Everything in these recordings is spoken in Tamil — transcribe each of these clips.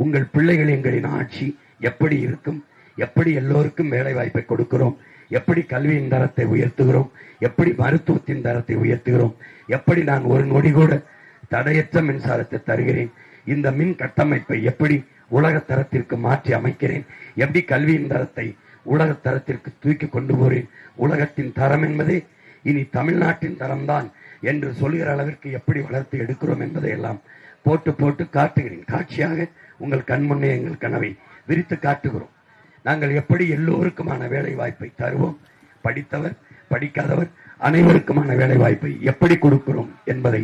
உங்கள் பிள்ளைகள் எங்களின் ஆட்சி எப்படி இருக்கும், எப்படி எல்லோருக்கும் வேலை வாய்ப்பை கொடுக்கிறோம், எப்படி கல்வியின் தரத்தை உயர்த்துகிறோம், எப்படி மருத்துவத்தின் தரத்தை உயர்த்துகிறோம், எப்படி நான் ஒரு நொடி கூட தடையற்ற மின்சாரத்தை தருகிறேன், இந்த மின் கட்டமைப்பை எப்படி உலக தரத்திற்கு மாற்றி அமைக்கிறேன், எப்படி கல்வியின் தரத்தை உலக தரத்திற்கு தூக்கி கொண்டு போறேன், உலகத்தின் தரம் என்பதே இனி தமிழ்நாட்டின் தரம்தான் என்று சொல்கிற அளவிற்கு எப்படி வளர்த்து எடுக்கிறோம் என்பதை எல்லாம் போட்டு போட்டு காட்டுகிறேன். காட்சியாக உங்கள் கண்முன்னே எங்கள் கனவை விரித்து காட்டுகிறோம். நாங்கள் எப்படி எல்லோருக்குமான வேலை வாய்ப்பை தருவோம், படித்தவர் படிக்காதவர் அனைவருக்குமான வேலை வாய்ப்பை எப்படி கொடுக்கிறோம் என்பதை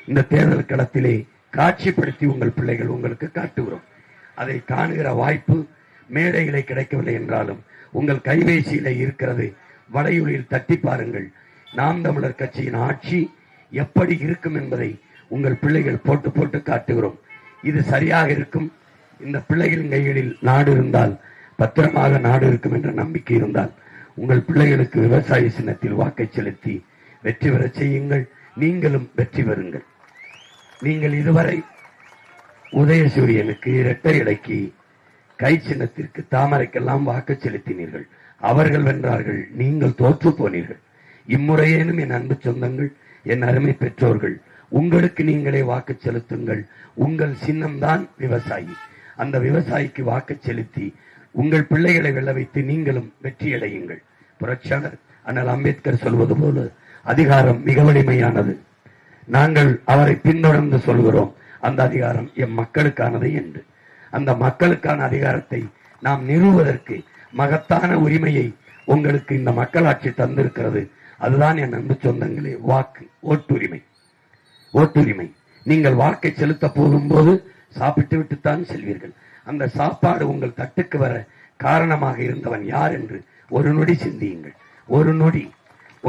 இந்த தேர்தல் களத்திலே காட்சிப்படுத்தி உங்கள் பிள்ளைகள் உங்களுக்கு காட்டுகிறோம். அதை காணுகிற வாய்ப்பு மேடைகளை கிடைக்கவில்லை என்றாலும் உங்கள் கைபேசியில இருக்கிறது, வலையொலியில் தட்டி பாருங்கள். நாம் தமிழர் கட்சியின் ஆட்சி எப்படி இருக்கும் என்பதை உங்கள் பிள்ளைகள் போட்டு போட்டு காட்டுகிறோம். இது சரியாக இருக்கும். இந்த பிள்ளைகளின் கைகளில் நாடு இருந்தால், பத்திரமாக நாடு இருக்கும் என்ற நம்பிக்கை இருந்தால், உங்கள் பிள்ளைகளுக்கு விவசாய சின்னத்தில் வாக்கை செலுத்தி வெற்றி பெற செய்யுங்கள். நீங்களும் வெற்றி பெறுங்கள். நீங்கள் இதுவரை உதயசூரியனுக்கு, இரட்டை இலைக்கு, கை சின்னத்திற்கு, தாமரைக்கெல்லாம் வாக்கு செலுத்தினீர்கள். அவர்கள் வென்றார்கள், நீங்கள் தோற்று போனீர்கள். இம்முறையேனும் என் அன்பு சொந்தங்கள், என் அருமை பெற்றோர்கள், உங்களுக்கு நீங்களே வாக்கு செலுத்துங்கள். உங்கள் சின்னம்தான் விவசாயி. அந்த விவசாயிக்கு வாக்கு செலுத்தி உங்கள் பிள்ளைகளை வெல்ல வைத்து நீங்களும் வெற்றியடையுங்கள். புரட்சியாளர் அண்ணல் அம்பேத்கர் சொல்வது போல அதிகாரம் மிக வலிமையானது. நாங்கள் அவரை பின்தொடர்ந்து சொல்கிறோம், அந்த அதிகாரம் எம் மக்களுக்கானது என்று. அந்த மக்களுக்கான அதிகாரத்தை நாம் நிறுவுவதற்கு மகத்தான உரிமையை உங்களுக்கு இந்த மக்களாட்சி தந்திருக்கிறது. அதுதான் என் அன்பு சொந்தங்களே வாக்கு, ஓட்டுரிமை. ஓட்டுரிமை. நீங்கள் வாக்கை செலுத்த போகும்போது சாப்பிட்டு விட்டுத்தான் செல்வீர்கள். அந்த சாப்பாடு உங்கள் தட்டுக்கு வர காரணமாக இருந்தவன் யார் என்று ஒரு நொடி சிந்தியுங்கள். ஒரு நொடி.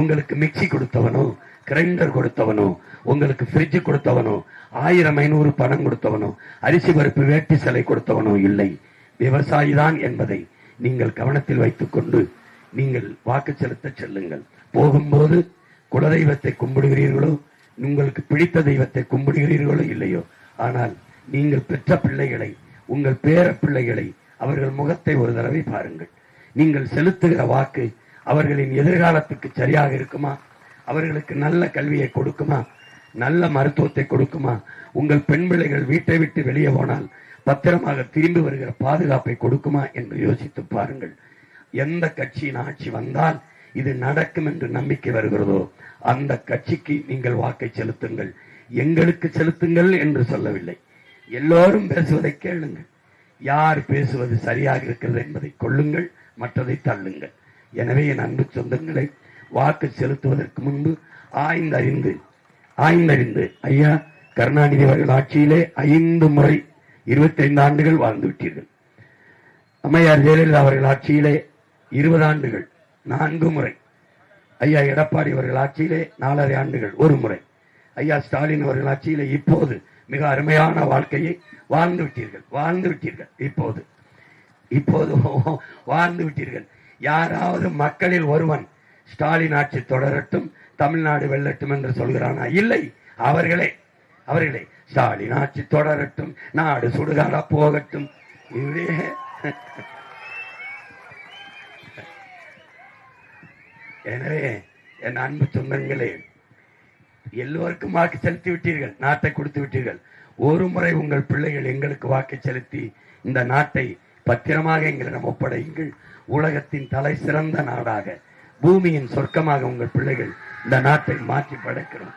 உங்களுக்கு மிக்சி கொடுத்தவனோ, கிரைண்டர் கொடுத்தவனோ, உங்களுக்கு ஃப்ரிட்ஜ் கொடுத்தவனோ, 1000-500 பணம் கொடுத்தவனோ, அரிசி பருப்பு வேட்டி சிலை கொடுத்தவனோ இல்லை, விவசாயிதான் என்பதை நீங்கள் கவனத்தில் வைத்துக் கொண்டு நீங்கள் வாக்கு செலுத்த செல்லுங்கள். போகும்போது குலதெய்வத்தை கும்பிடுகிறீர்களோ, உங்களுக்கு பிடித்த தெய்வத்தை கும்பிடுகிறீர்களோ இல்லையோ, ஆனால் நீங்கள் பெற்ற பிள்ளைகளை, உங்கள் பேர பிள்ளைகளை, அவர்கள் முகத்தை ஒரு தடவை பாருங்கள். நீங்கள் செலுத்துகிற வாக்கு அவர்களின் எதிர்காலத்துக்கு சரியாக இருக்குமா? அவர்களுக்கு நல்ல கல்வியை கொடுக்குமா? நல்ல மருத்துவத்தை கொடுக்குமா? உங்கள் பெண் பிள்ளைகள் வீட்டை விட்டு வெளியே போனால் பத்திரமாக திரும்பி வருகிற பாதுகாப்பை கொடுக்குமா என்று யோசித்து பாருங்கள். எந்த கட்சியின் ஆட்சி வந்தால் இது நடக்கும் என்று நம்பிக்கை வருகிறதோ அந்த கட்சிக்கு நீங்கள் வாக்கை செலுத்துங்கள். எங்களுக்கு செலுத்துங்கள் என்று சொல்லவில்லை. எல்லோரும் பேசுவதை கேளுங்கள். யார் பேசுவது சரியாக இருக்கிறது என்பதை கொள்ளுங்கள், மற்றதை தள்ளுங்கள். எனவே என் அன்பு சொந்தங்களை, வாக்கு செலுத்துவதற்கு முன்பு ஆய்ந்தறிந்து ஐயா கருணாநிதி அவர்கள் ஆட்சியிலே 5 முறை 25 ஆண்டுகள் வாழ்ந்து விட்டீர்கள். அம்மையார் ஜெயலலிதா அவர்கள் ஆட்சியிலே 20 ஆண்டுகள் 4 முறை. ஐயா எடப்பாடி அவர்கள் ஆட்சியிலே 4.5 ஆண்டுகள் 1 முறை. ஐயா ஸ்டாலின் அவர்கள் ஆட்சியிலே இப்போது மிக அருமையான வாழ்க்கையை வாழ்ந்து விட்டீர்கள். இப்போது வாழ்ந்து விட்டீர்கள். யாராவது மக்களில் ஒருவன் ஸ்டாலின் ஆட்சி தொடரட்டும், தமிழ்நாடு வெல்லட்டும் என்று சொல்கிறானா? இல்லை. அவர்களே ஸ்டாலின் ஆட்சி தொடரட்டும், நாடு சுடுகாடா போகட்டும். எனவே என் அன்பு சொந்தங்களே, எல்லோருக்கும் வாக்கு செலுத்தி விட்டீர்கள், நாட்டை கொடுத்து விட்டீர்கள். ஒரு முறை உங்கள் பிள்ளைகள் எங்களுக்கு வாக்கு செலுத்தி இந்த நாட்டை பத்திரமாக எங்களிடம் ஒப்படையுங்கள். உலகத்தின் தலை சிறந்த நாடாக, பூமியின் சொர்க்கமாக உங்கள் பிள்ளைகள் இந்த நாட்டை மாற்றி படைக்கிறோம்.